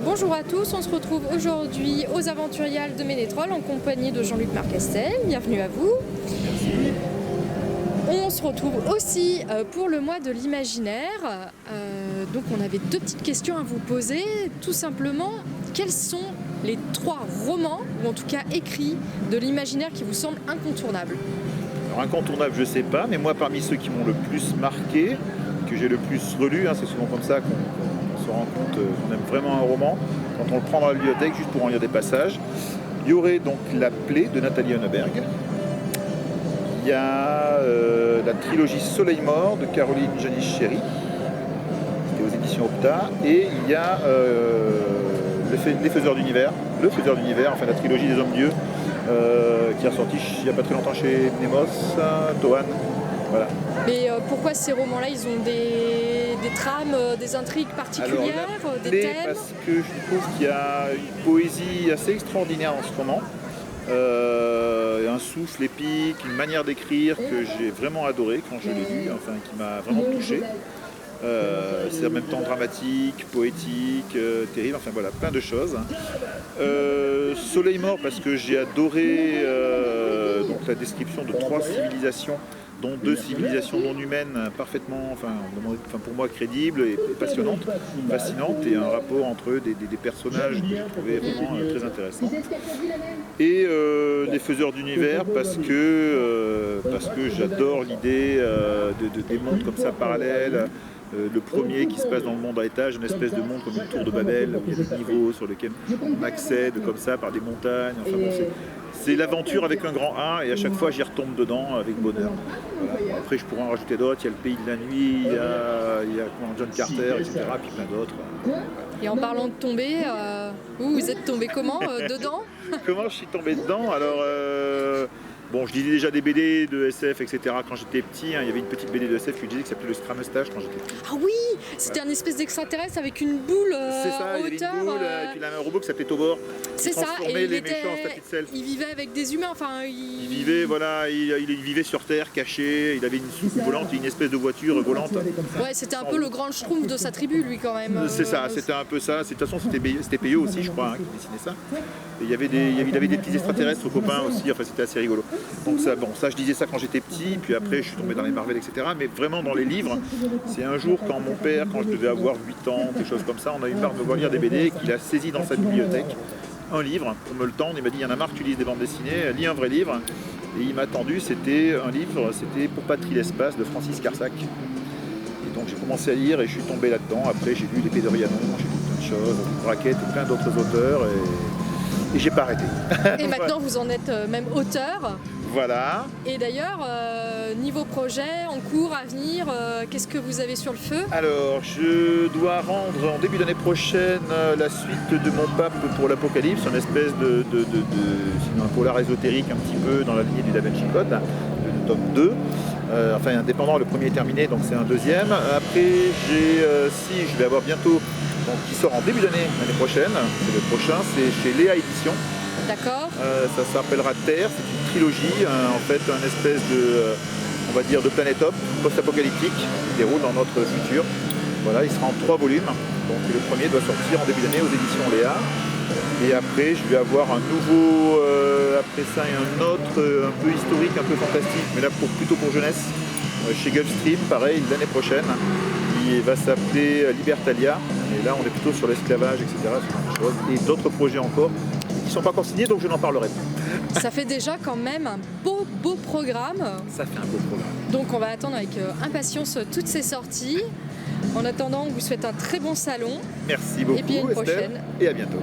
bonjour à tous, on se retrouve aujourd'hui aux Aventuriales de Ménétrol en compagnie de Jean-Luc Marcastel. Bienvenue à vous. On se retrouve aussi pour le mois de l'imaginaire. Donc on avait deux petites questions à vous poser. Tout simplement, quels sont les 3 romans, ou en tout cas écrits, de l'imaginaire qui vous semblent incontournables? Alors incontournable, je sais pas, mais moi parmi ceux qui m'ont le plus marqué, que j'ai le plus relu, c'est souvent comme ça qu'on se rend compte qu'on aime vraiment un roman, quand on le prend dans la bibliothèque juste pour en lire des passages. Il y aurait donc La Plaie de Nathalie Henneberg. Il y a la trilogie Soleil-Mort de Caroline Janis-Chéry, c'était aux éditions Opta, et il y a Les Faiseurs d'Univers, enfin la trilogie des Hommes-Dieux, qui est ressorti il n'y a pas très longtemps chez Nemos, Toan. Voilà. Mais pourquoi ces romans-là, ils ont des trames, des intrigues particulières, des thèmes? Parce que je trouve qu'il y a une poésie assez extraordinaire en ce moment. Un souffle épique, une manière d'écrire que j'ai vraiment adoré quand je l'ai lu, enfin qui m'a vraiment touché. C'est en même temps dramatique, poétique, terrible, enfin voilà, plein de choses. Soleil-Mort parce que j'ai adoré donc la description de 3 civilisations, dont 2 civilisations non humaines parfaitement, enfin pour moi crédibles et passionnantes, fascinantes, et un rapport entre eux, des personnages que j'ai trouvé vraiment très intéressants. Et Les Faiseurs d'Univers parce que j'adore l'idée des mondes comme ça parallèles. Le premier qui se passe dans le monde à étage, une espèce de monde comme une tour de Babel, où il y a des niveaux sur lesquels on accède comme ça par des montagnes. Enfin bon, c'est l'aventure avec un grand A, et à chaque fois j'y retombe dedans avec bonheur. Voilà. Après je pourrais en rajouter d'autres, il y a Le Pays de la Nuit, il y a John Carter, etc. Puis plein d'autres. Et en parlant de tomber, vous êtes tombé comment dedans? Comment je suis tombé dedans? Alors, bon, je lisais déjà des BD de SF, etc. quand j'étais petit. Il y avait une petite BD de SF que je disais qui s'appelait Le Scrameustache quand j'étais petit. Ah oui, c'était un espèce d'extraterrestre avec une boule C'est ça, en il y avait hauteur. une boule, et puis il avait un robot qui s'appelait Tobor. C'est ça, et les méchants en statue de sel. il vivait avec des humains, enfin... Il vivait, voilà, il vivait sur Terre, caché, il avait une soucoupe volante et une espèce de voiture volante. Ouais, c'était un peu le grand schtroumpf de sa tribu, lui, quand même. C'est ça, c'était un peu ça. De toute façon, c'était Peyo aussi, je crois, qui dessinait ça. Et il avait des petits extraterrestres copains aussi, enfin c'était assez rigolo. Donc ça, bon, ça je disais ça quand j'étais petit, puis après je suis tombé dans les Marvel, etc. Mais vraiment dans les livres, c'est un jour quand mon père, quand je devais avoir 8 ans, quelque chose comme ça, on a eu marre de me voir lire des BD, qu'il a saisi dans sa bibliothèque un livre pour me le tendre. Il m'a dit, il y en a marre que tu lises des bandes dessinées, lis un vrai livre. Et il m'a tendu, c'était un livre, c'était Pour Patrie l'espace de Francis Carsac. Et donc j'ai commencé à lire et je suis tombé là-dedans. Après j'ai lu L'Épée d'Orianon, j'ai lu plein de choses, Braquette et plein d'autres auteurs, et j'ai pas arrêté. Et maintenant vous en êtes même auteur. Voilà. Et d'ailleurs, niveau projet, en cours, à venir, qu'est-ce que vous avez sur le feu? Alors, je dois rendre en début d'année prochaine la suite de Mon Pape pour l'Apocalypse, une espèce sinon un polar ésotérique un petit peu dans la lignée du Da Vinci Code, le tome 2. Enfin, indépendant, le premier est terminé, donc c'est un deuxième. Après, je vais avoir bientôt, donc, qui sort en début d'année l'année prochaine, c'est le prochain, c'est chez Léa Édition. D'accord. Ça s'appellera Terre, c'est une trilogie, en fait, un espèce de, on va dire, de planète-op post-apocalyptique qui déroule dans notre futur. Voilà, il sera en 3 volumes. Donc le premier doit sortir en début d'année aux éditions Léa. Et après, je vais avoir un nouveau, après ça, et un autre, un peu historique, un peu fantastique, mais là plutôt pour jeunesse, chez Gulfstream, pareil, l'année prochaine. Il va s'appeler Libertalia. Et là, on est plutôt sur l'esclavage, etc. Et d'autres projets encore qui ne sont pas encore signés, donc je n'en parlerai pas. Ça fait déjà quand même un beau programme. Ça fait un beau programme. Donc on va attendre avec impatience toutes ces sorties. En attendant, on vous souhaite un très bon salon. Merci beaucoup, et puis à une Estelle, prochaine. et à bientôt.